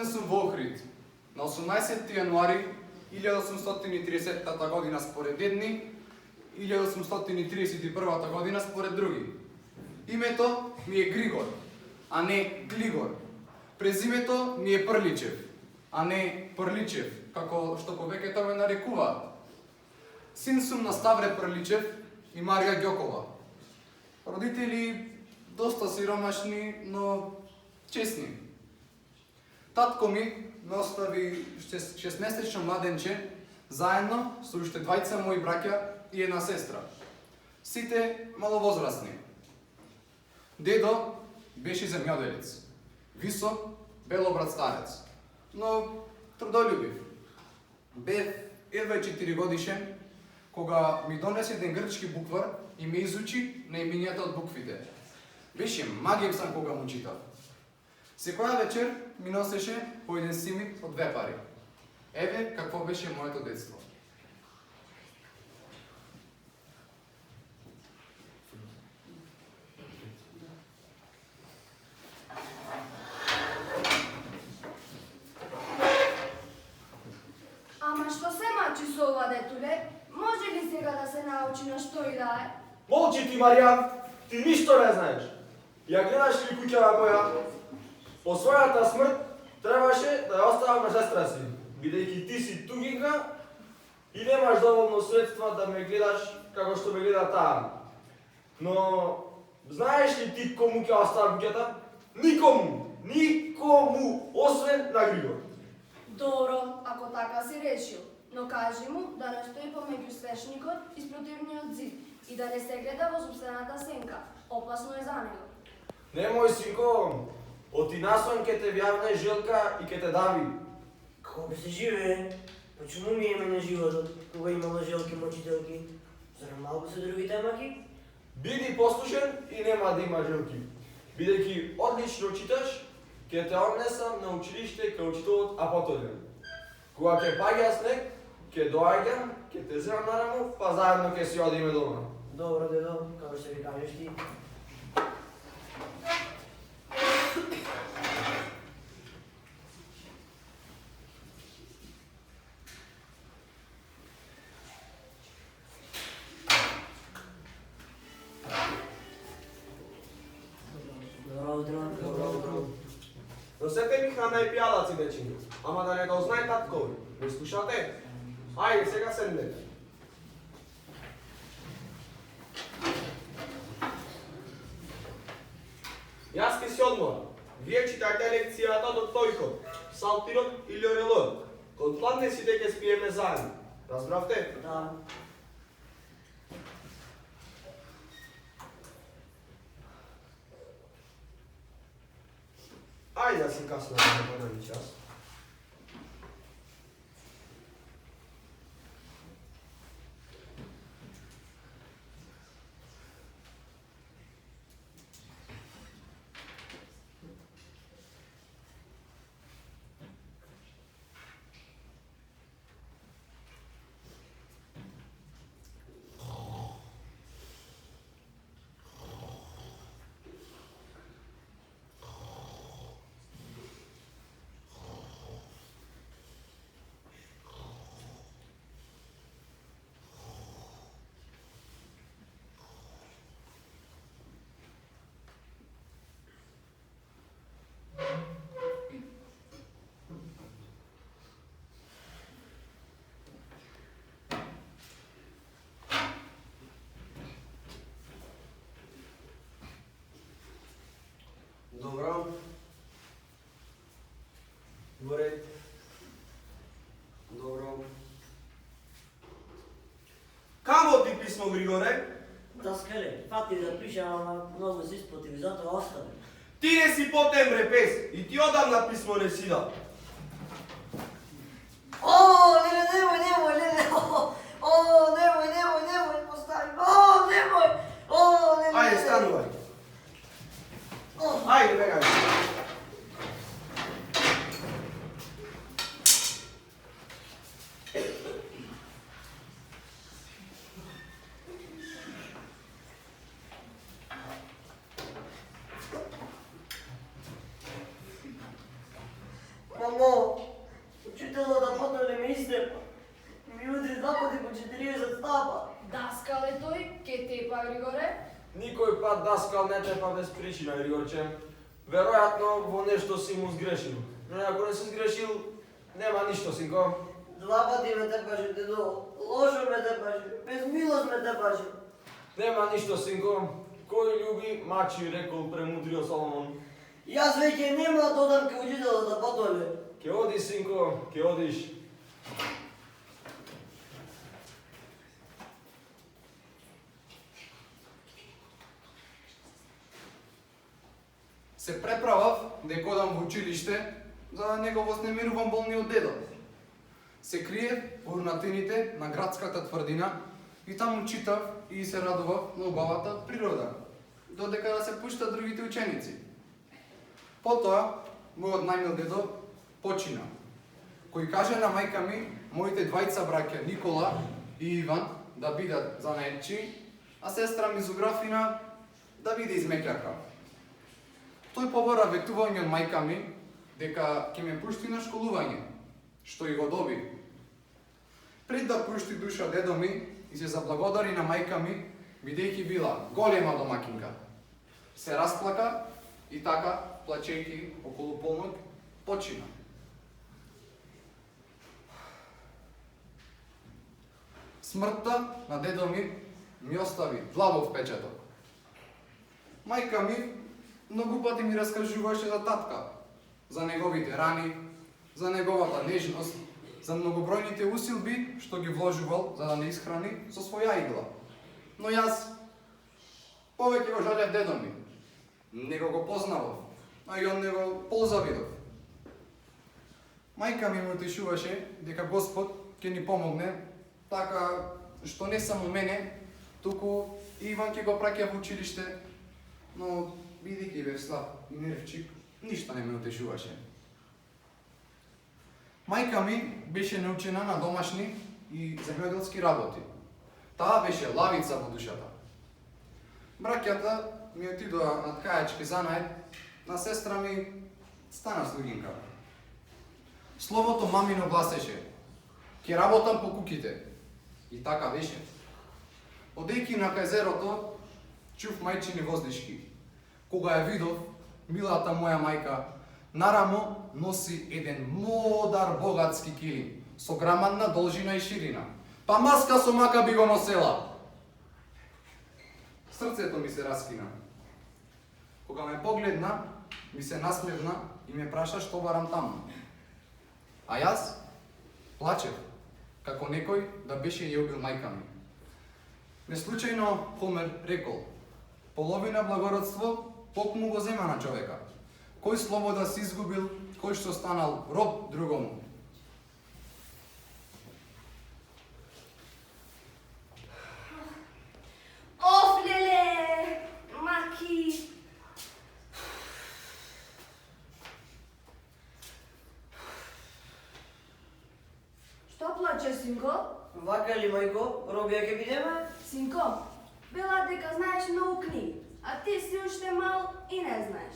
Роден сум во Охрид на 18 јануари 1830 година според едни, 1831 година според други. Името ми е Григор, а не Глигор. Презимето ми е Прличев, а не Прличев, како што повеќето ме нарекуваат. Син сум на Ставре Прличев и Марија Ѓокова. Родители доста сиромашни, но честни. Татко ми ме остави 6-месечно младенче, заедно со уште двајца мои браќа и една сестра. Сите маловозрастни. Дедо беше земјоделец, висок, белобрат старец, но трудолюбив. Бев едва 4 годишен, кога ми донесе еден грчки буквар и ме изучи наимињата од буквите. Беше магијевсан кога му читав. Секоја вечер ми носеше по еден симит од 2 пари. Еве какво беше моето детство. Ама што се мачи со ова детуле? Може ли сега да се научи на што и да е? Молчи ти, Маријан, ти ништо не знаеш. Ја гледаш ли куќава која? По својата смрт требаше да ја оставам на сестра си, бидејќи ти си тугинка и немаш доволно средства да ме гледаш како што ме гледа таа. Но знаеш ли ти кому ќе оставам куќата? Никому! Никому! Освен на Григор. Добро, ако така си решил. Но кажи му да не стои помеѓу свешникот и спротивниот зид и да не се гледа во собствената сенка. Опасно е за него. Немој, синко, оти насван ке те вјавне жилка и ке те дави. Како би се живее? Почему ми е мене животот, кога имало желки мочителки? Зарем малку се другите маки? Биди послушен и нема да има жилки. Бидејќи одлично читаш, ке те однесам на училиште кај учителот Апотолен. Кога ќе паѓа снег, ќе доаѓам, ќе те земам на рамо, па заедно ќе си одиме дома. Добро, дедо, како ще ви кажеш ти? Добро утро. Добро утро. Носете ми храна и пијалаци, дечиња, ама да не го знае таткови. Ме слушате? Ајде, сега седнете. Јас ке си одморам. Вие читајте лекцијата до тојхот, Псалтирот или Орелот. Кон пладне сите ке спиеме заедно. Разбравте? Да. Ајде да си касно на ни час. Добро. Во ред. Добро. Камо ти писмо, Григоре? Таскале, фати да пиша, ама многу се испотив, затоа остави. Ти не си потем репес и ти одамна писмо не си дал. О, немој, леле, о, немој, постави, о, немој, Ајде, станувај. Ајде, бегај. Мамо, ке тепа, Григоре? Никој пат даскал не тепа без причина, Григорче. Веројатно во нешто си му сгрешил. Но ако не си сгрешил, нема ништо, синко. 2 пати ме тепаше, дедо. Лошо ме тепаше. Без милост ме тепаше. Нема ништо, синко. Кој љуби, мачи, рекол премудрио Соломон. Јас веќе нема да одам ке учителот да потоле. Ке одиш, синко, ке одиш. Се преправав дека одам во училиште, за да не го вознемирувам болниот дедо. Се криев во урнатините на градската тврдина и таму читав и се радував на убавата природа, додека да се пуштат другите ученици. Потоа, мојот најмил дедо почина, кој каже на мајка ми, моите двајца браќа Никола и Иван да бидат занаетчи, а сестра ми Зуграфина да биде измекарка. Тој побара ветување од мајка ми дека ќе ме пушти на школување, што и го доби. Пред да пушти душа дедо ми и се заблагодари на мајка ми, бидејќи била голема домакинка. Се расплака и така, плачејќи околу полнок, почина. Смртта на дедо ми остави длабов впечаток. Мајка ми многу пати ми раскажуваше за татка, за неговите рани, за неговата нежност, за многобројните усилби што ги вложувал за да не исхрани со своја игла. Но јас повеќе го жалев дедо ми. Него го познавав, а и он него ползавидов. Мајка ми му утешуваше дека Господ ќе ни помогне, така што не само мене, туку и Иван ќе го праќа во училиште, но бидејќи бев слаб и нервчик, ништо не ме утешуваше. Мајка ми беше научена на домашни и земјоделски работи. Таа беше лавица во душата. Браќата ми отидоа на ткајачки занаед, на сестра ми стана слугинка. Словото мамино гласеше: ќе работам по куките. И така беше. Одејќи на кајзерото, чув мајчини воздишки. Кога ја видов, милата моја мајка нарамо носи еден модар богатски килим со грамадна должина и ширина. Па маска со мака би го носела. Срцето ми се раскина. Кога ме погледна, ми се насмевна и ме праша што барам таму. А јас плачев, како некој да беше ја убил мајка ми. Неслучајно Хомер рекол: половина благородство покму го зема на човека. Кој слобода си изгубил, кој што станал роб другому. Оф, леле, маки. Што плачеш, синко? Вака ли, мајко? Робија ќе бидеме? Синко, бела дека знаеш многу книги, а ти си уште мал и не знаеш.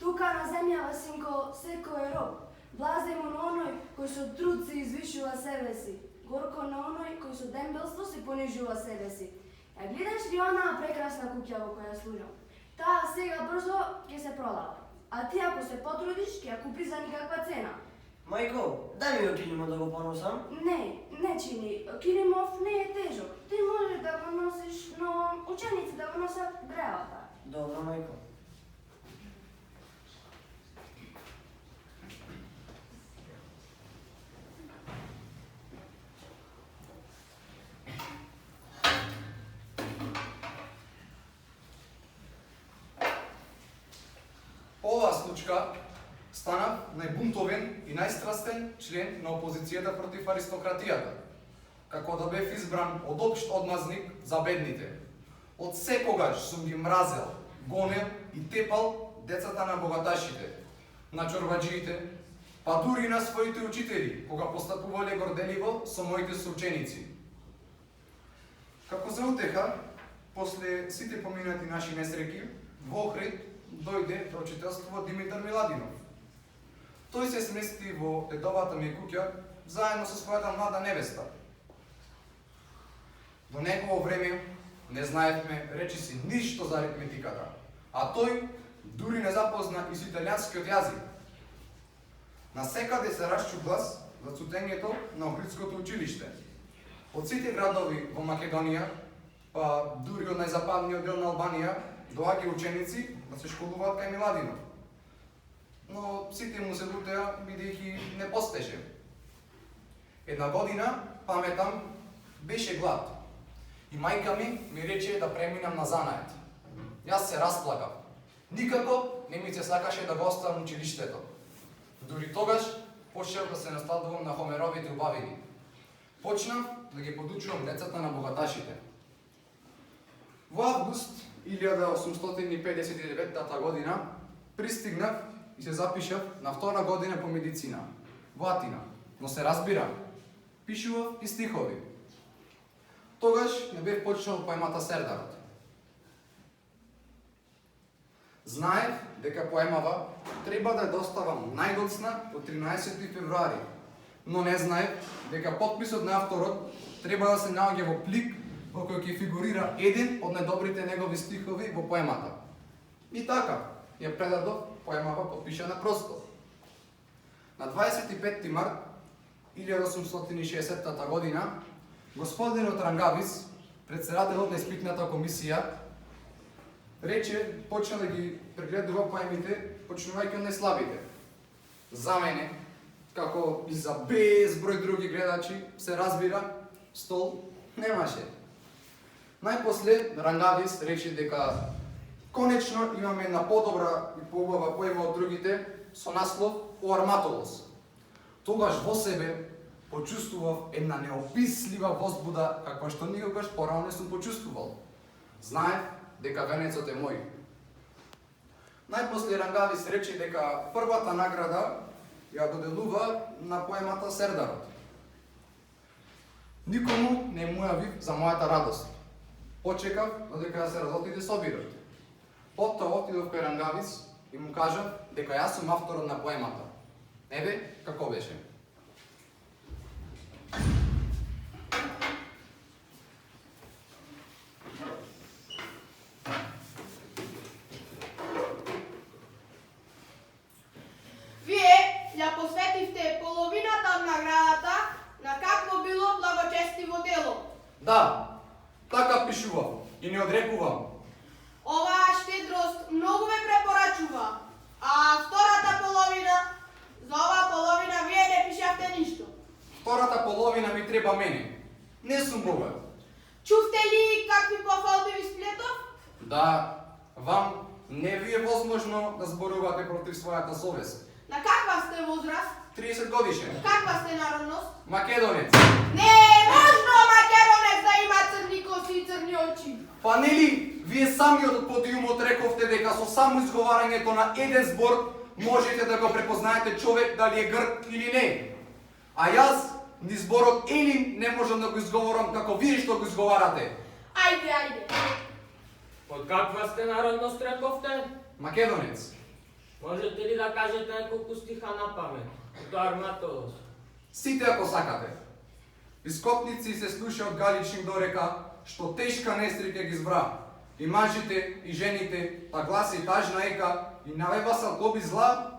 Тука на земјава, синко, секој е роб. Блазе му на оној кој со труд се извишува себе си. Горко на оној кој со дембелство се понижува себе си. Ја гледаш ли онаа прекрасна куќа во која служам? Таа сега брзо ќе се продава. А ти ако се потрудиш, ќе ја купиш за никаква цена. Мајко, дај ми го килимот да го поносам. Не чини. Килимов не е тежок. Ти можеш да го носиш, но ученици да го носат древата. Добро, мајко. По оваа случка станав најбунтовен и најстрастен член на опозицијата против аристократијата, како да бев избран од општ одмазник за бедните. Од секогаш сум ги мразел, гонел и тепал децата на богаташите, на чорбаджиите, па дури на своите учители, кога постапувале горделиво со моите соученици. Како за утеха, после сите поминати наши несреќи, во Охрид дојде до учителство Димитар Миладинов. Тој се смести во дедовата ми куќа заедно со својата млада невеста. Во негово време Не знаевме речиси ништо за аритметиката, а тој дури не запозна и со италијанскиот јазик. Насекаде се расчу глас за цутењето на Охридското училиште. Од сите градови во Македонија, па дури од најзападниот дел на Албанија, доаѓа ученици да се школуваат кај Миладинов. Но сите му се лутеа бидејќи не постеше. Една година, паметам, беше глад. И мајка ми рече да преминам на занает. Јас се расплакав. Никако не ми се сакаше да го оставам училиштето. Дури тогаш почнав да се насладувам на Хомеровите убавини. Почнав да ги подучувам децата на богаташите. Во август 1859 година пристигнав и се запишав на втора година по медицина во Атина, но се разбира, пишував и стихови. Тогаш не бев почнал поемата Сердарот. Знаев дека поемава треба да ја доставам најдоцна до 13 февруари, но не знаев дека потписот на авторот треба да се наоѓа во плик во кој ќе фигурира еден од најдобрите негови стихови во поемата. И така, ја предадов поемава потпишана просто. На 25 март 1860 година, господинот Рангавис, председателот на испитната комисија, рече, почна да ги прегледува поемите, почнувајќи од најслабите. За мене, како и за безброј други гледачи, се разбира, стол немаше. Најпосле Рангавис рече дека конечно имаме една подобра и поубава поема од другите со наслов О Арматолос. Тогаш во себе почувствував една неопислива возбуда каква што никогаш порано не сум почувствувал. Знаев дека венецот е мој. Најпосле Рангавис рече дека првата награда ја доделува на поемата Сердарот. Никому не му јавив за мојата радост. Почекав додека да се разотиде собирот. Потоа отидов кај Рангавис и му кажав дека јас сум авторот на поемата. Еве како беше. Вие ја посветивте половината од наградата на какво било благочестиво дело. Да, така пишувам и не одрекувам. Оваа штедрост многу ме препорачува, а втората половина, за оваа половина вие не пишавте ништо. Втората половина ми треба мене. Не сум богат. Чувте ли какви пофалби ви сплетов? Да, вам не ви е возможно да зборувате против својата совест. На каква сте возраст? 30 годишен. Каква сте народност? Македонец. Не е можно македонец да има црни коси и црни очи. Па нели вие самиот од подиумот рековте дека со само изговарањето на еден збор можете да го препознаете човек дали е грк или не. А јас ни зборот Елин не можам да го изговорам како вие што го изговарате. Ајде, ајде. Од каква сте народност рековте? Македонец. Можете ли да кажете неколку стиха на памет? До Арматолос. Сите ако сакате. Ископници се слуша од Галичник до река, што тешка несреќа ги збра. И мажите, и жените, та гласи тажна ека, и навеба салкоби зла.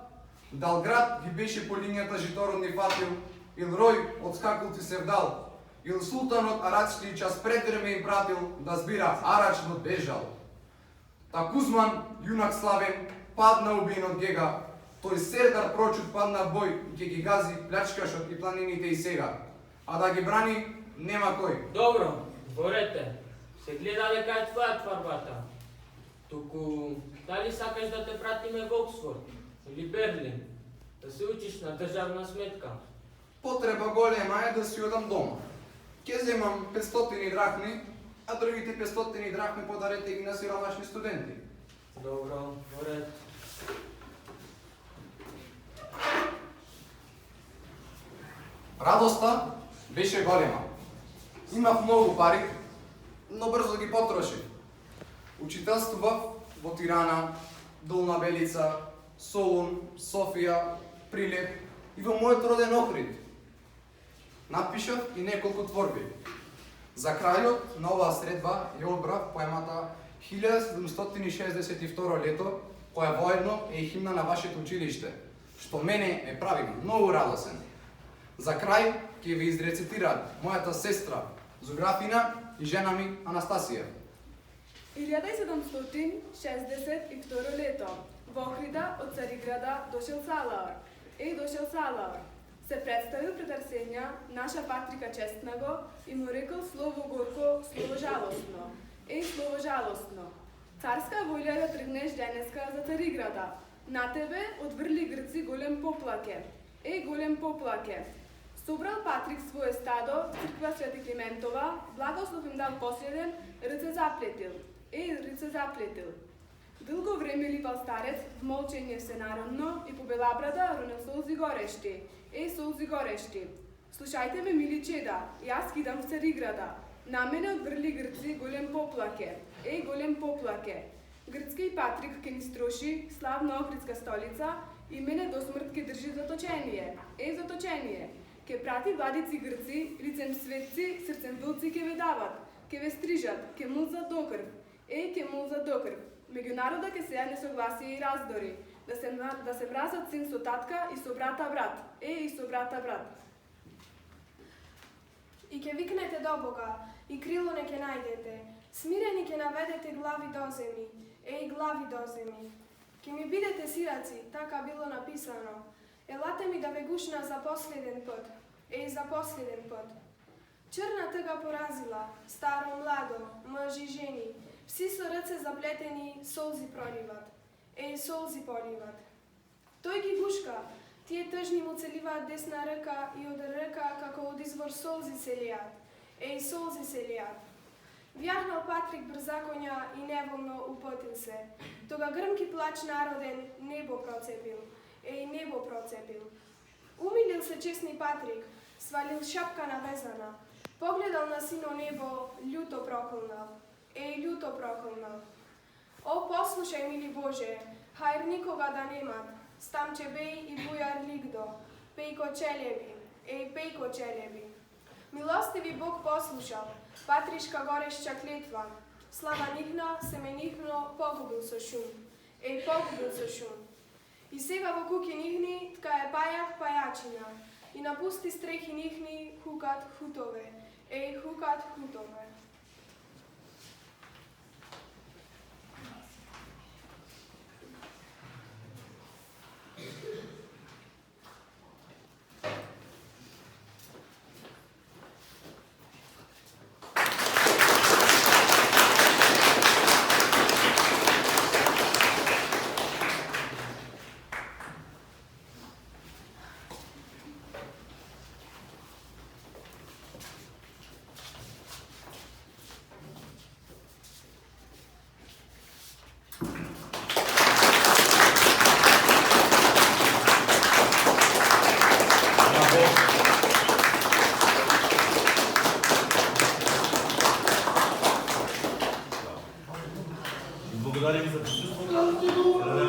Далград ги беше по линијата житородни фатил, ил рој од скакулци се вдал, ил султанот арачки час пред време им пратил да збира арачнот бежал. Та Кузман, јунак славен, падна убиен од Гега, тој Сердар прочут падна в бој и ќе ги гази плячкашот и планините и сега. А да ги брани, нема кој. Добро, борете. Се гледа дека е твоја тварбата. Туку, дали сакаш да те пратиме во Оксфорд или Берлин, да се учиш на државна сметка? Потреба голема е да си одам дома. Ке земам 500 драхми, а другите 500 драхми подарете ги на сиромашни студенти. Добро, борет. Радоста беше голема. Имав многу пари, но брзо ги потрошив. Учителствував во Тирана, Долна Белица, Солун, Софија, Прилеп и во мојот роден Охрид. Напишав и неколку творби. За крајот на оваа средба ја одбрав поемата 1762 лето, која воедно е и химна на вашето училиште, што мене ме прави многу радосен. За крај ќе ви изрецитираат мојата сестра Зографина и жена ми Анастасија. 1762 лето, во Охрида од Цариграда дошел Салаор. Дошел Салаор. Се представил пред Арсенија, наша Патрика честнаго, и му рекол слово горко, слово жалостно. Слово жалостно. Царска волја да тргнеш денеска за Цариграда. На тебе одврли грци голем поплаке. Голем поплаке. Собрал Патрик свое стадо, црква Свети Климентова, благослов им дал последен, ръце заплетил. Ръце заплетил. Дълго време липал старец, в молчение всенародно, и по Белабрада ронил солзи горещи. Солзи горещи. Слушайте ме, мили чеда, и аз кидам в Цариграда. На мене отврли грци голем поплаке. Голем поплаке. Грцки Патрик ке ни строши, славна Охридска столица, и мене до смърт ке държи заточение. Заточение. Ке прати владици грци, лицем светци, сърцем вълци ке ве дават, ке ве стрижат, ке мулзат до кръв. Ке мулзат до кръв. Меѓу народа ке сеја несогласие и раздори, да се мразат син со татка и со брата брат. И со брата брат. И ке викнете до Бога, и крило не ке најдете. Смирени ке наведете глави до земи. Глави до земи. Ке ми бидете сираци, така било написано. Елате ми да ве гушна за последен път. За последен път. Черна тъга поразила, старо, младо, мъж и жени. Вси со ръце заплетени, солзи проливат. Солзи поливат. Тој ги гушка. Тие тъжни му целиваат десна ръка и од ръка како од извор солзи се леат. Солзи се леат. Вјахнал Патрик брза коња и неволно употил се. Тога грмки плач народен небо процепил. Небо процепил. Умилил се честни Патрик, свалил шапка навезана. Погледал на сино небо, љуто проколнал. Љуто проколнал. Послушај, мили Боже, хајр никога да немат. Стамче беј и бујар лигдо. Пејко челеви. Пејко челеви. Милостиви Бог послушал. Патришка гореща клетва. Слава нихна, семе нихно, погубил со шум. Погубил со шум. И сега во куки нихни ткае пајак пајачина. И напусти стрехи нихни хукат хутове. Хукат хутове.